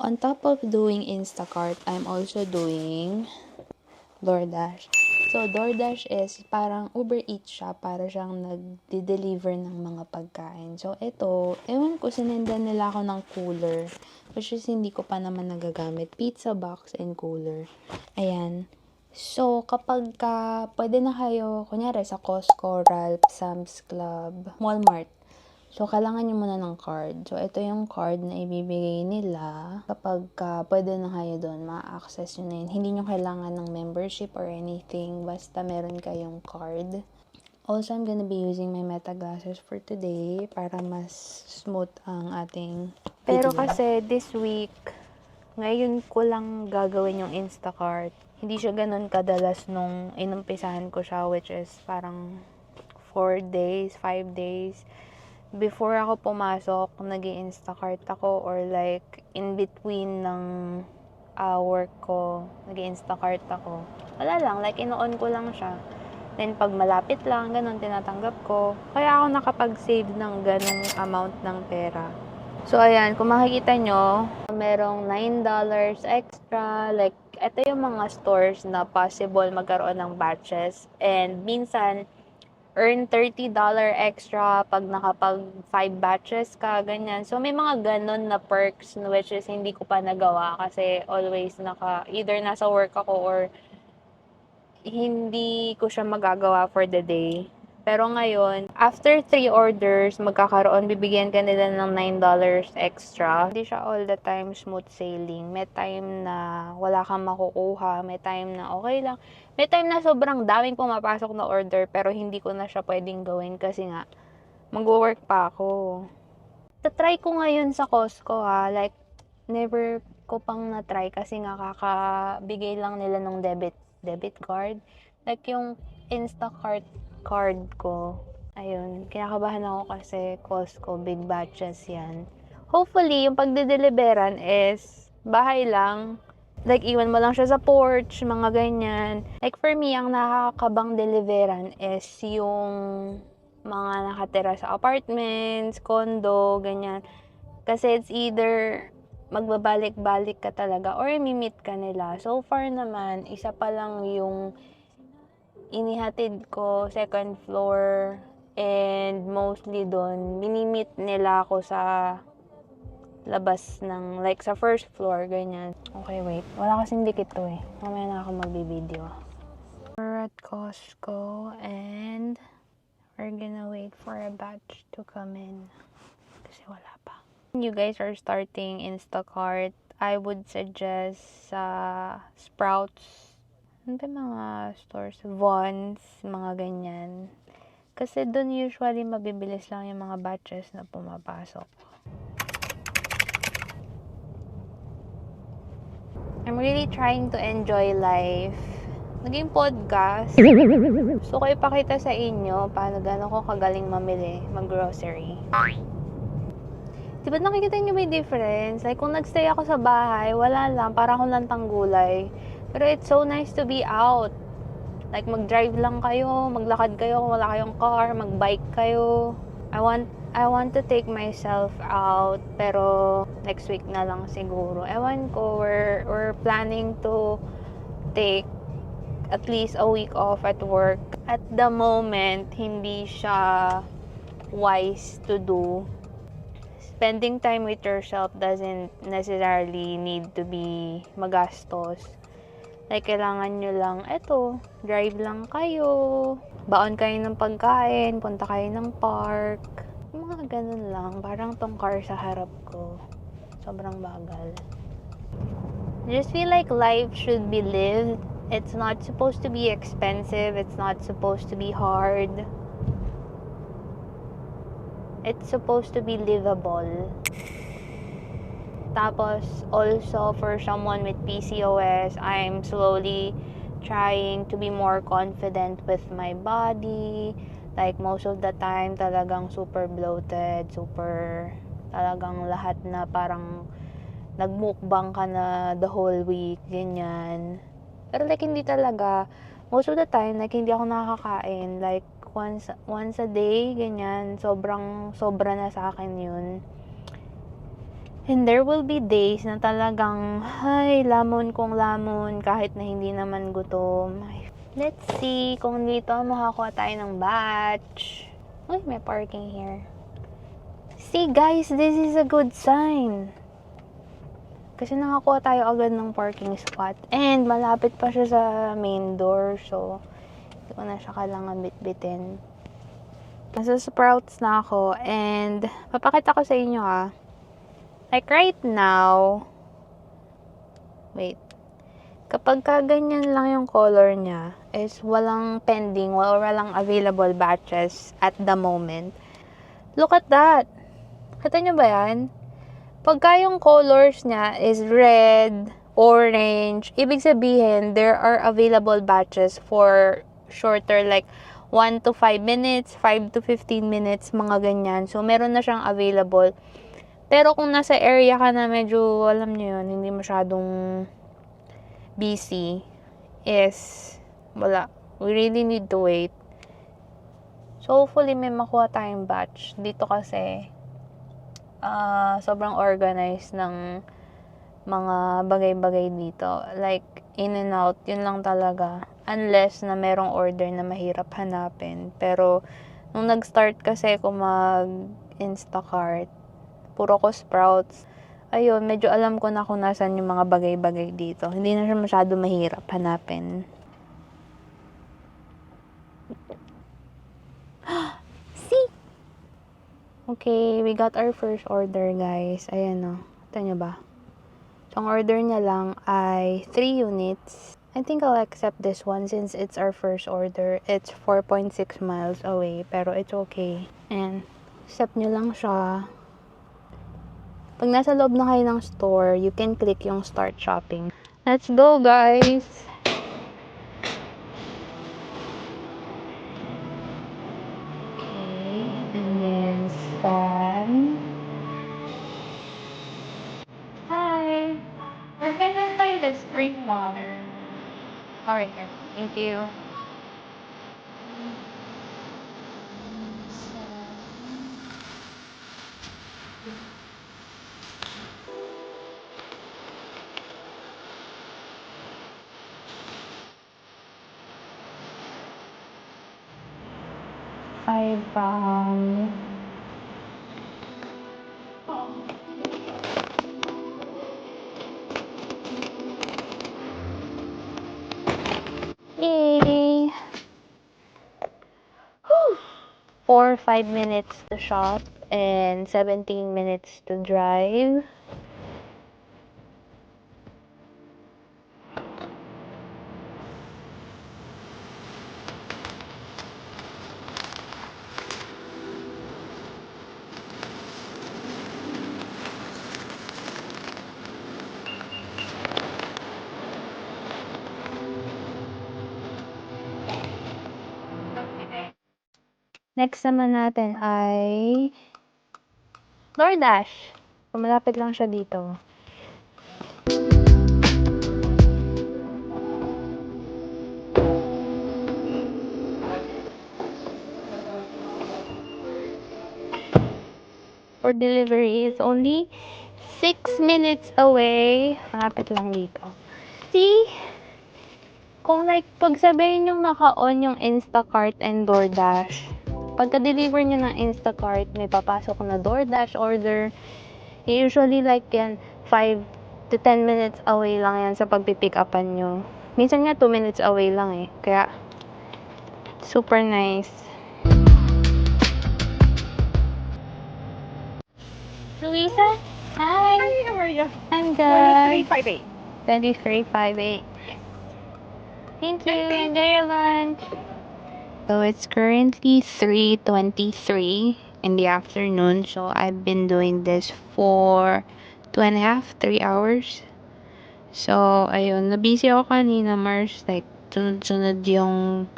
on top of doing Instacart, I'm also doing DoorDash. So, DoorDash is parang Uber Eats siya, para siyang nagde-deliver ng mga pagkain. So, ito, ewan ko, sinenda nila ako ng cooler, which is hindi ko pa naman nagagamit. Pizza box and cooler. Ayan. So, kapag pwede na kayo, kunyari sa Costco, Ralph, Sam's Club, Walmart, so, kailangan nyo muna ng card. So, ito yung card na ibibigay nila. Kapag pwede na kayo doon, ma-access nyo na yun. Hindi nyo kailangan ng membership or anything. Basta meron kayong card. Also, I'm gonna be using my Meta glasses for today para mas smooth ang ating video. Pero kasi this week, ngayon ko lang gagawin yung Instacart. Hindi siya ganun kadalas nung inumpisahan ko siya, which is parang 4 days, 5 days. Before ako pumasok, nag-i-Instacart ako, or like in between ng work ko, nag-i-Instacart ako. Wala lang, like ino-on ko lang siya. Then pag malapit lang, ganun tinatanggap ko. Kaya ako nakapag-save ng ganung amount ng pera. So ayan, kung makikita nyo, merong $9 extra. Like, ito yung mga stores na possible magkaroon ng batches. And minsan, earn $30 extra pag nakapag 5 batches ka, ganyan. So, may mga ganon na perks, which is hindi ko pa nagawa kasi always either nasa work ako or hindi ko siya magagawa for the day. Pero ngayon, after 3 orders, bibigyan ka nila ng $9 extra. Hindi siya all the time smooth sailing. May time na wala kang makukuha. May time na okay lang. May time na sobrang daming pumapasok na order, pero hindi ko na siya pwedeng gawin kasi nga, mag-work pa ako. Try ko ngayon sa Costco Like, never ko pang na-try kasi nga kakabigay lang nila ng debit card. Like, yung Instacart card ko. Ayun, kinakabahan ako kasi Costco, big batches yan. Hopefully, yung pagde-deliveran is bahay lang. Like, iwan mo lang siya sa porch, mga ganyan. Like, for me, ang nakakabang deliveran is yung mga nakatira sa apartments, condo, ganyan. Kasi it's either magbabalik-balik ka talaga or imimit ka nila. So far naman, isa pa lang yung inihatid ko, second floor, and mostly doon, minimit nila ako sa labas ng, like sa first floor, ganyan. Okay, wait. Wala kasing dikit to eh. Mamaya na ako magbibideo. We're at Costco and we're gonna wait for a batch to come in. Kasi wala pa. You guys are starting Instacart, I would suggest Sprouts. Ano ba mga stores? Vons, mga ganyan. Kasi doon usually mabibilis lang yung mga batches na pumapasok. I'm really trying to enjoy life. Naging podcast. Gusto ko ipakita sa inyo paano gano'n ko kagaling mamili, mag-grocery. Diba nakikita nyo may difference? Like, kung nagstay ako sa bahay, wala lang, parang akong lantang gulay. Pero it's so nice to be out. Like, mag-drive lang kayo, maglakad kayo kung wala kayong car, mag-bike kayo. I want to take myself out, pero next week na lang siguro. Ewan ko, we're planning to take at least a week off at work. At the moment, hindi siya wise to do. Spending time with yourself doesn't necessarily need to be magastos. Like, kailangan nyo lang, drive lang kayo, baon kayo ng pagkain, punta kayo ng park. Mga ganun lang. Parang tong car sa harap ko, sobrang bagal. I just feel like life should be lived. It's not supposed to be expensive. It's not supposed to be hard. It's supposed to be livable. Tapos, also, for someone with PCOS, I'm slowly trying to be more confident with my body. Like, most of the time, talagang super bloated, talagang lahat na parang nagmukbang ka na the whole week, ganyan. Pero like, hindi talaga. Most of the time, like, hindi ako nakakain. Like, once a day, ganyan. Sobra na sa akin yun. And there will be days na talagang, ay, lamon kong lamon kahit na hindi naman gutom. Let's see kung dito makakuha tayo ng batch. Uy, may parking here. See guys, this is a good sign. Kasi nakakuha tayo agad ng parking spot. And malapit pa siya sa main door. So, hindi ko na siya kailangan bitbitin. Nasa Sprouts na ako. And, papakita ko sa inyo Like right now, wait. Kapag ganyan lang yung color niya, is walang pending, walang available batches at the moment. Look at that! Kita nyo ba yan? Pagka yung colors niya is red, orange, ibig sabihin, there are available batches for shorter, like 1 to 5 minutes, 5 to 15 minutes, mga ganyan. So, meron na siyang available. Pero kung nasa area ka na medyo, alam nyo yun, hindi masyadong busy, is, wala. We really need to wait. So, hopefully, may makuha tayong batch. Dito kasi, sobrang organized ng mga bagay-bagay dito. Like, in and out, yun lang talaga. Unless na merong order na mahirap hanapin. Pero, nung nag-start kasi ako mag-Instacart, puro ko Sprouts. Ayun, medyo alam ko na kung nasan yung mga bagay-bagay dito. Hindi na siya masyado mahirap hanapin. See? Okay, we got our first order, guys. Ayan o. Ito nyo ba? So, ang order niya lang ay 3 units. I think I'll accept this one since it's our first order. It's 4.6 miles away, pero it's okay. And, accept nyo lang siya. Pag nasa loob na kayo ng store, you can click yung start shopping. Let's go, guys! Okay, and then scan. Hi! We're gonna try the spring water. Alright, thank you. I found yay! 4 or 5 minutes to shop and 17 minutes to drive. Next naman natin ay DoorDash. Malapit lang siya dito. For delivery is only 6 minutes away. Malapit lang dito. See? Kung like, pag sabihin yung naka-on yung Instacart and DoorDash, pagka-deliver nyo ng Instacart, may papasok na DoorDash order. Usually like yan, 5 to 10 minutes away lang yan sa pagpipick upan nyo. Minsan nga 2 minutes away lang eh. Kaya, super nice. Luisa? Hi! Hi, how are you? I'm good. 2358. 2358. Thank you. Enjoy your lunch. So it's currently 3:23 in the afternoon. So I've been doing this for 2.5, 3 hours. So ayun, na-busy ako kanina, Mars. Like, sunod-sunod yung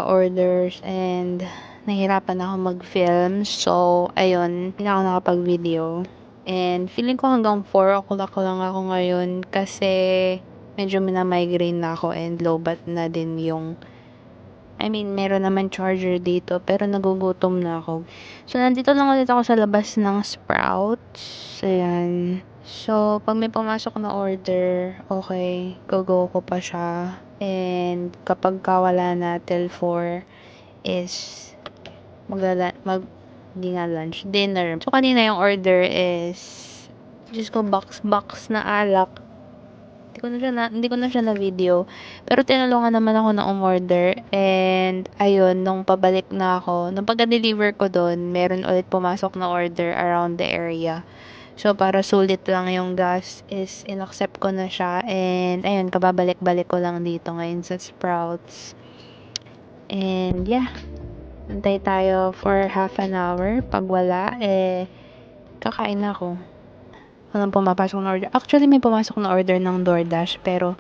orders and nahirapan ako mag-film. So ayun, hindi na ako nakapag-video. And feeling ko hanggang 4 o'clock lang ako ngayon kasi medyo mina-migraine na ako and low bat na din yung I mean, meron naman charger dito, pero nagugutom na ako. So, nandito lang ulit ako sa labas ng Sprouts. Ayan. So, pag may pumasok na order, okay, go ko pa siya. And, kapag wala na till 4 is hindi nga lunch, dinner. So, kanina yung order is, Diyos ko, box na alak. Hindi ko na siya na video. Pero tinulungan naman ako na umorder. And, ayun, nung pabalik na ako, nung pagka-deliver ko doon, meron ulit pumasok na order around the area. So, para sulit lang yung gas is inaccept ko na siya. And, ayun, kababalik-balik ko lang dito ngayon sa Sprouts. And, yeah. Antay tayo for half an hour. Pag wala, kakain na ako. Walang pumapasok na order. Actually, may pumasok na order ng DoorDash, pero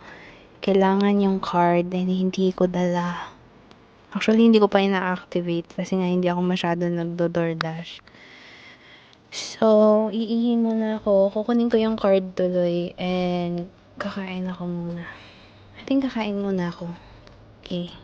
kailangan yung card and hindi ko dala. Actually, hindi ko pa ina-activate kasi nga hindi ako masyado nagdo-DoorDash. So, iihin muna ako. Kukunin ko yung card tuloy and kakain ako muna. I think kakain muna ako. Okay.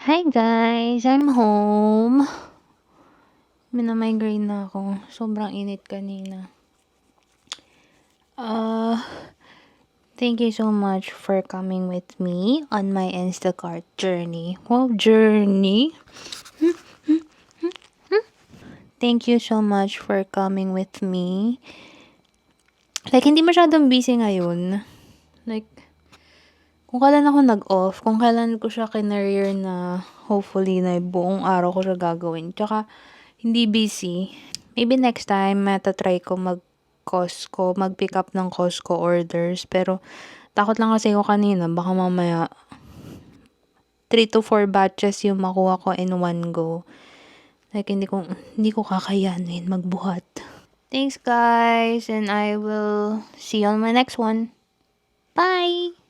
Hi guys! I'm home. Minamigraine na ako. Sobrang init kanina. Thank you so much for coming with me on my Instacart journey. Wow, journey! Thank you so much for coming with me. Like, hindi masyadong busy ngayon. Like, kung kailan ako nag-off, kung kailan ko siya kinarier na hopefully na buong araw ko siya gagawin. Tsaka, hindi busy. Maybe next time, matatry ko mag-Costco, mag-pick up ng Costco orders. Pero, takot lang kasi ko kanina, baka mamaya 3 to 4 batches yung makuha ko in one go. Like, hindi ko kakayanin magbuhat. Thanks guys, and I will see you on my next one. Bye!